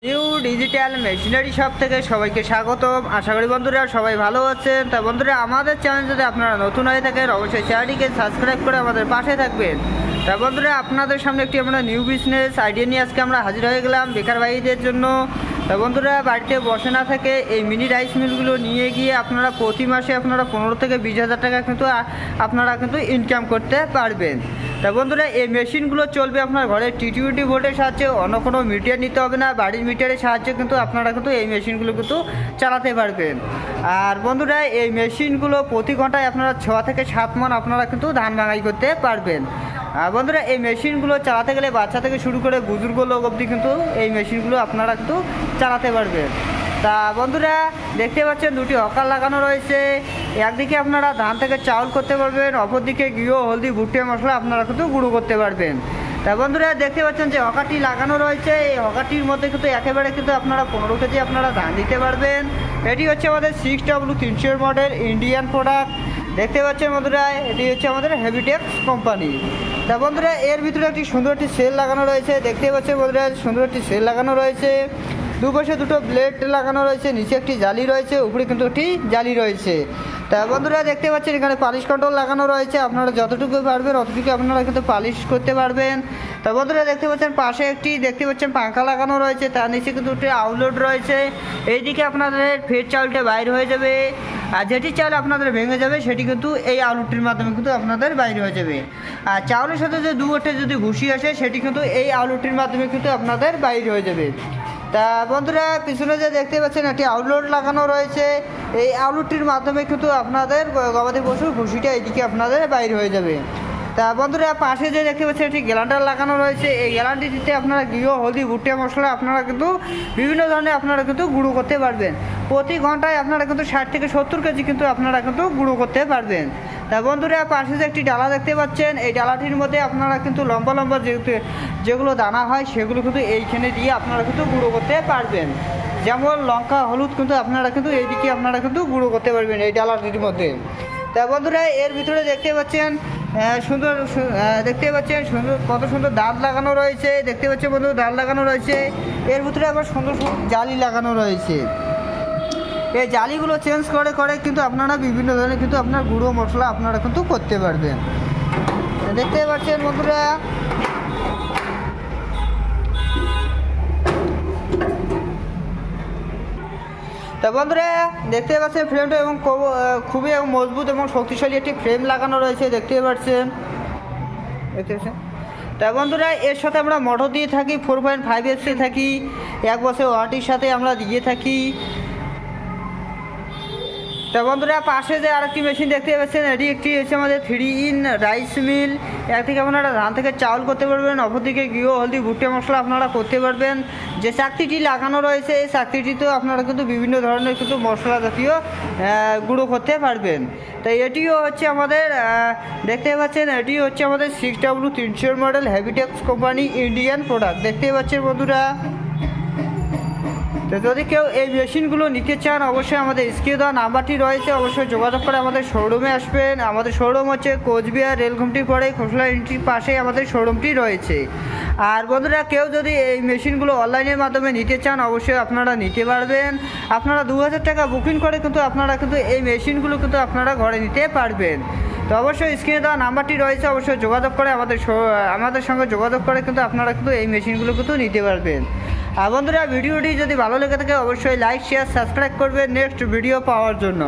New digital machinery shop থেকে সবাইকে স্বাগতম। আশা করি বন্ধুরা সবাই ভালো আছেন। তা বন্ধুরা, আমাদের চ্যানেল যদি আপনারা নতুন হয়ে থাকেন অবশ্যই চ্যানেলটিকে সাবস্ক্রাইব করে আমাদের পাশে থাকবেন। তা বন্ধুরা, আপনাদের সামনে একটি আমরা নিউ বিজনেস আইডিয়া নিয়ে আজকে আমরা হাজির হয়ে গেলাম বেকার ভাইদের জন্য। তা বন্ধুরা, বাড়িতে বসে না থেকে এই মিনি রাইস মিলগুলো নিয়ে গিয়ে আপনারা প্রতি মাসে আপনারা 15 থেকে 20,000 টাকা কিন্তু আপনারা কিন্তু ইনকাম করতে পারবেন। তা বন্ধুরা, এই মেশিনগুলো চলবে আপনার ঘরের টিটিউটি ভোল্টের সাহায্যে, অন্য কোনো মিটার নিতে হবে না, বাড়ির মিটারের সাহায্যে কিন্তু আপনারা কিন্তু এই মেশিনগুলো কিন্তু চালাতে পারবেন। আর বন্ধুরা, এই মেশিনগুলো প্রতি ঘন্টায় আপনারা 6 থেকে 7 মণ আপনারা কিন্তু ধান ভাঙাই করতে পারবেন। আর বন্ধুরা, এই মেশিনগুলো চালাতে গেলে বাচ্চা থেকে শুরু করে বুজুর্গ লোক অবধি কিন্তু এই মেশিনগুলো আপনারা কিন্তু চালাতে পারবেন। তা বন্ধুরা, দেখতে পাচ্ছেন দুটি হকার লাগানো রয়েছে। একদিকে আপনারা ধান থেকে চাউল করতে পারবেন, অপরদিকে ঘিও, হলদি, ভুট্টে মশলা আপনারা কিন্তু গুঁড়ো করতে পারবেন। তা বন্ধুরা, দেখতে পাচ্ছেন যে হকারটি লাগানো রয়েছে। এই হকারটির মধ্যে কিন্তু একেবারে কিন্তু আপনারা 15 কেজি আপনারা ধান দিতে পারবেন। এটি হচ্ছে আমাদের 6W300 মডেল ইন্ডিয়ান প্রোডাক্ট। দেখতে পাচ্ছেন বন্ধুরা, এটি হচ্ছে আমাদের হেভিটেক্স কোম্পানি। তা বন্ধুরা, এর ভিতরে একটি সুন্দর একটি সেল লাগানো রয়েছে। দেখতে পাচ্ছেন বন্ধুরা, সুন্দর একটি সেল লাগানো রয়েছে। দুপাশে দুটো ব্লেড লাগানো রয়েছে, নিচে একটি জালি রয়েছে, উপরে কিন্তু একটি জালি রয়েছে। তা বন্ধুরা, দেখতে পাচ্ছেন এখানে পালিশ কন্ট্রোল লাগানো রয়েছে। আপনারা যতটুকু পারবেন অতটুকু আপনারা কিন্তু পালিশ করতে পারবেন। তা বন্ধুরা, দেখতে পাচ্ছেন পাশে একটি পাঙ্খা লাগানো রয়েছে, তার নিচে কিন্তু একটি আউটলেট রয়েছে। এইদিকে আপনাদের ফের চাউলটা বাইর হয়ে যাবে, আর যেটি চাল আপনাদের ভেঙে যাবে সেটি কিন্তু এই আউটলেটটির মাধ্যমে কিন্তু আপনাদের বাইরে হয়ে যাবে। আর চাউলের সাথে যে দুটো যদি ঘুষি আসে সেটি কিন্তু এই আউটলেটটির মাধ্যমে কিন্তু আপনাদের বাইরে হয়ে যাবে। তা বন্ধুরা, পিছনে যে দেখতে পাচ্ছেন একটি আউটলেট লাগানো রয়েছে। এই আউটলেটটির মাধ্যমে কিন্তু আপনাদের গবাদি পশুর ভুসিটা এইদিকে আপনাদের বাইরে হয়ে যাবে। তা বন্ধুরা, পাশে যে দেখতে পাচ্ছেন একটি গ্যালান্ডার লাগানো রয়েছে। এই গ্যালান্ডিটিতে আপনারা ঘিও, হলদি, ভুট্টে মশলা আপনারা কিন্তু বিভিন্ন ধরনের আপনারা কিন্তু গুঁড়ো করতে পারবেন। প্রতি ঘন্টায় আপনারা কিন্তু 60 থেকে 70 কেজি কিন্তু আপনারা কিন্তু গুঁড়ো করতে পারবেন। তা বন্ধুরা, পাশে যে একটি ডালা দেখতে পাচ্ছেন, এই ডালাটির মধ্যে আপনারা কিন্তু লম্বা লম্বা যেগুলো দানা হয় সেগুলো কিন্তু এইখানে দিয়ে আপনারা কিন্তু গুঁড়ো করতে পারবেন। যেমন লঙ্কা, হলুদ কিন্তু আপনারা কিন্তু এইদিকে আপনারা কিন্তু গুঁড়ো করতে পারবেন এই ডালাটির মধ্যে। তা বন্ধুরা, এর ভিতরে দেখতে পাচ্ছেন সুন্দর কত সুন্দর দাঁত লাগানো রয়েছে। দেখতে পাচ্ছেন বন্ধু, দাঁত লাগানো রয়েছে। এর ভিতরে আবার সুন্দর সুন্দর জালি লাগানো রয়েছে। এই জালিগুলো চেঞ্জ করে করে কিন্তু আপনারা বিভিন্ন ধরনের কিন্তু আপনার গুঁড়ো মশলা আপনারা কিন্তু করতে পারবেন। দেখতে পাচ্ছেন বন্ধুরা, তা বন্ধুরা, দেখতে পাচ্ছেন ফ্রেমটা এবং খুবই মজবুত এবং শক্তিশালী একটি ফ্রেম লাগানো রয়েছে। দেখতে পাচ্ছেন। তা বন্ধুরা, এর সাথে আমরা মোটর দিয়ে থাকি, 4.5 এসে থাকি, 1 বছর ওয়ারেন্টির সাথে আমরা দিয়ে থাকি। তা বন্ধুরা, পাশে যে আরেকটি মেশিন দেখতে পাচ্ছেন, এটি একটি হচ্ছে আমাদের 3 in রাইস মিল। একদিকে আপনারা ধান থেকে চাউল করতে পারবেন, অপরদিকে ঘিও, হলদি, ভুট্টে মশলা আপনারা করতে পারবেন। যে চাকতিটি লাগানো রয়েছে এই চাকতিটিতেও আপনারা কিন্তু বিভিন্ন ধরনের কিন্তু মশলা জাতীয় গুঁড়ো করতে পারবেন। তাই এটিও হচ্ছে আমাদের দেখতে পাচ্ছেন, এটি হচ্ছে আমাদের 6W300 model হেভিটেক্স company Indian product. দেখতে পাচ্ছেন বন্ধুরা। তো যদি কেউ এই মেশিনগুলো নিতে চান অবশ্যই আমাদের স্ক্রিনে দেওয়া নাম্বারটি রয়েছে, অবশ্যই যোগাযোগ করে আমাদের শোরুমে আসবেন। আমাদের শোরুম হচ্ছে কোচবিহার রেলঘুমটি পরে খোসলা ইউনিটির পাশেই আমাদের শোরুমটি রয়েছে। আর বন্ধুরা, কেউ যদি এই মেশিনগুলো অনলাইনের মাধ্যমে নিতে চান অবশ্যই আপনারা নিতে পারবেন। আপনারা 2000 টাকা বুকিং করে কিন্তু আপনারা কিন্তু এই মেশিনগুলো কিন্তু আপনারা ঘরে নিতে পারবেন। তো অবশ্যই স্ক্রিনে দেওয়া নাম্বারটি রয়েছে, অবশ্যই যোগাযোগ করে আমাদের সঙ্গে যোগাযোগ করে কিন্তু আপনারা কিন্তু এই মেশিনগুলো কিন্তু নিতে পারবেন। আর বন্ধুরা, ভিডিওটি যদি ভালো লেগে থাকে অবশ্যই লাইক, শেয়ার, সাবস্ক্রাইব করবেন নেক্সট ভিডিও পাওয়ার জন্য।